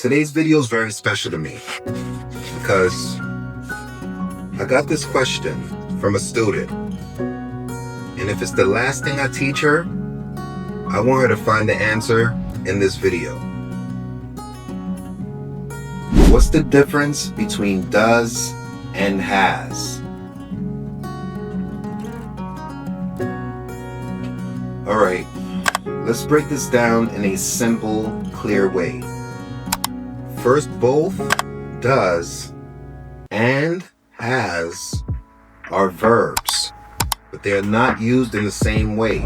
Today's video is very special to me because I got this question from a student, and if it's the last thing I teach her, I want her to find the answer in this video. What's the difference between does and has? Alright, let's break this down in a simple, clear way. First, both does and has are verbs, but they are not used in the same way.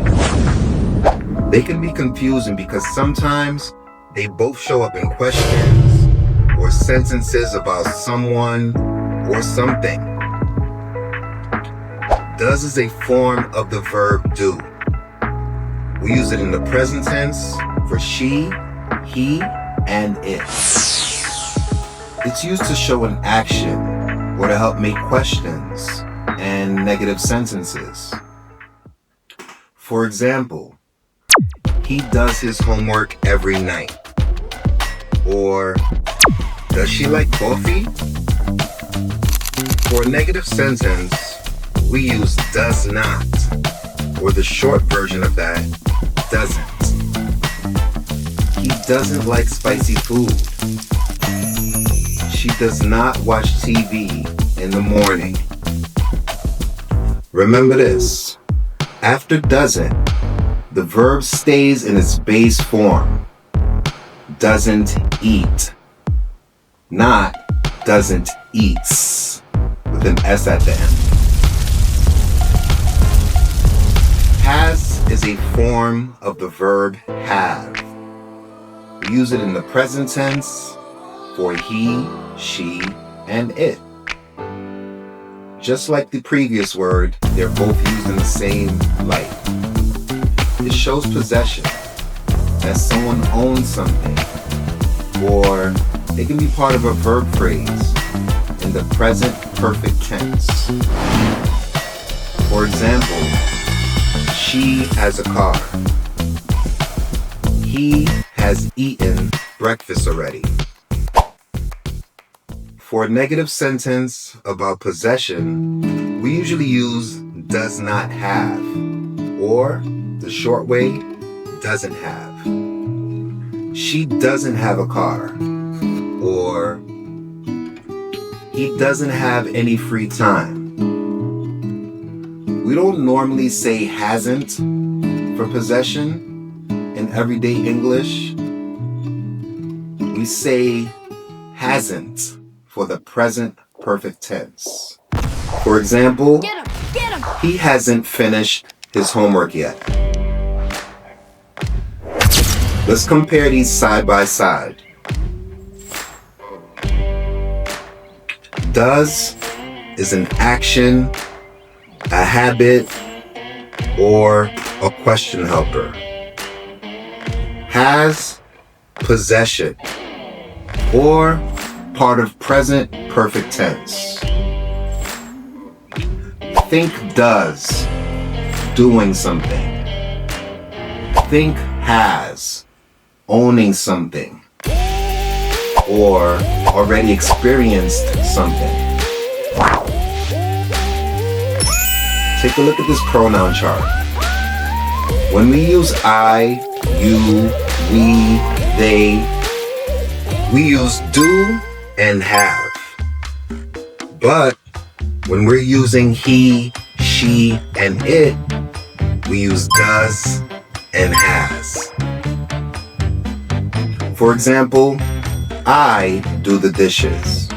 They can be confusing because sometimes they both show up in questions or sentences about someone or something. Does is a form of the verb do. We use it in the present tense for she, he, and it. It's used to show an action or to help make questions and negative sentences. For example, he does his homework every night. Or, does she like coffee? For a negative sentence, we use does not, or the short version of that, doesn't. He doesn't like spicy food. She does not watch TV in the morning. Remember this, after doesn't, the verb stays in its base form. Doesn't eat, not doesn't eats, with an S at the end. Has is a form of the verb have. We use it in the present tense for he, she, and it. Just like the previous word, they're both used in the same light. It shows possession, that someone owns something, or it can be part of a verb phrase in the present perfect tense. For example, she has a car. He has eaten breakfast already. For a negative sentence about possession, we usually use does not have, or the short way, doesn't have. She doesn't have a car, or he doesn't have any free time. We don't normally say hasn't for possession in everyday English. We say hasn't for the present perfect tense. For example, he hasn't finished his homework yet. Let's compare these side by side. Does is an action, a habit, or a question helper. Has, possession, or part of present perfect tense. Think does, doing something. Think has, owning something, or already experienced something. Take a look at this pronoun chart. When we use I, you, we, they, we use do and have. But when we're using he, she, and it, we use does and has. For example, I do the dishes.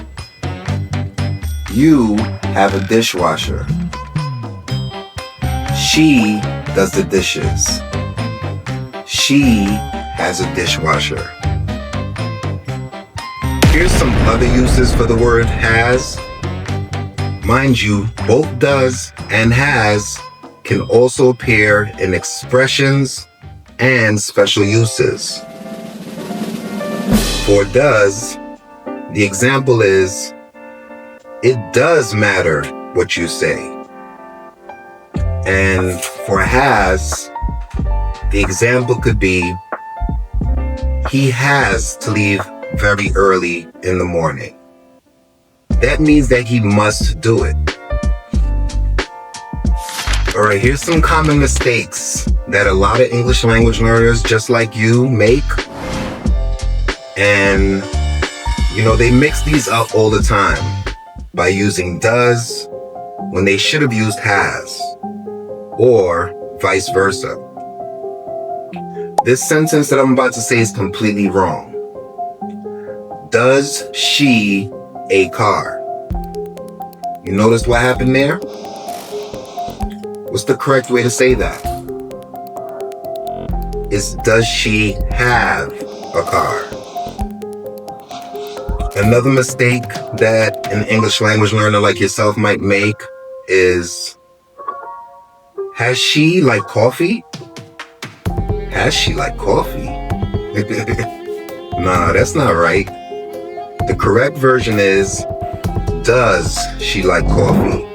You have a dishwasher. She does the dishes. She has a dishwasher. Here's some other uses for the word has. Mind you, both does and has can also appear in expressions and special uses. For does, the example is, it does matter what you say. And for has, the example could be, he has to leave very early in the morning. That means that he must do it. All right, here's some common mistakes that a lot of English language learners just like you make. And, they mix these up all the time by using does when they should have used has, or vice versa. This sentence that I'm about to say is completely wrong. Does she a car? You noticed what happened there? What's the correct way to say that? It's does she have a car? Another mistake that an English language learner like yourself might make is, has she like coffee? Has she like coffee? Nah, that's not right. The correct version is, does she like coffee?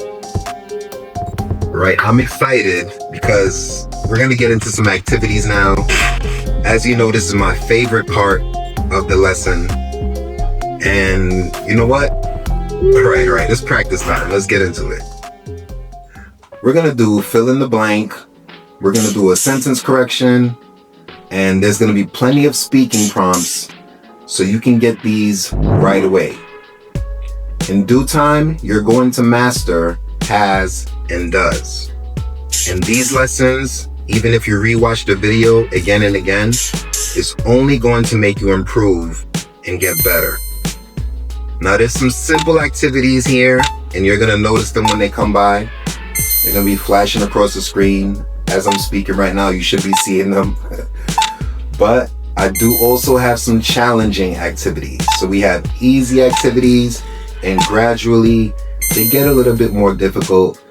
Right, I'm excited because we're going to get into some activities now. As you know, this is my favorite part of the lesson. And you know what? Right, it's practice time. Let's get into it. We're going to do fill in the blank. We're going to do a sentence correction. And there's going to be plenty of speaking prompts so you can get these right away. In due time, you're going to master has and does. And these lessons, even if you rewatch the video again and again, is only going to make you improve and get better. Now, there's some simple activities here, and you're going to notice them when they come by. They're going to be flashing across the screen. As I'm speaking right now, you should be seeing them. But I do also have some challenging activities. So we have easy activities, and gradually they get a little bit more difficult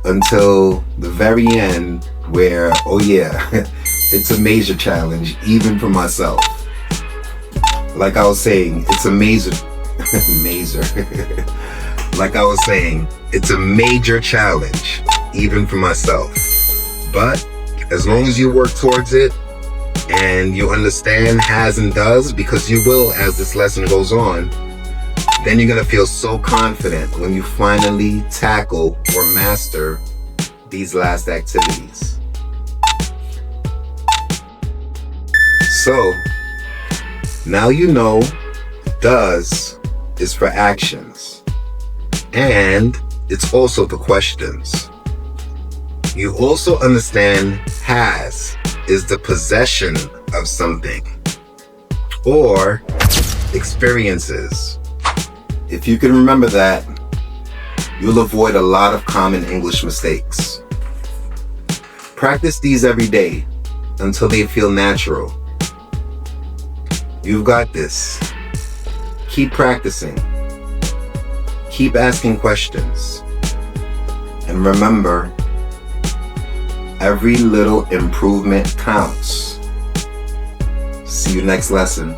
until the very end where, oh yeah, it's a major challenge, even for myself. Like I was saying, it's a major. Like I was saying, it's a major challenge, even for myself. But as long as you work towards it and you understand has and does, because you will as this lesson goes on, then you're going to feel so confident when you finally tackle or master these last activities. So, now you know does is for actions, and it's also for questions. You also understand has is the possession of something, or experiences. If you can remember that, you'll avoid a lot of common English mistakes. Practice these every day until they feel natural. You've got this. Keep practicing. Keep asking questions. And remember, every little improvement counts. See you next lesson.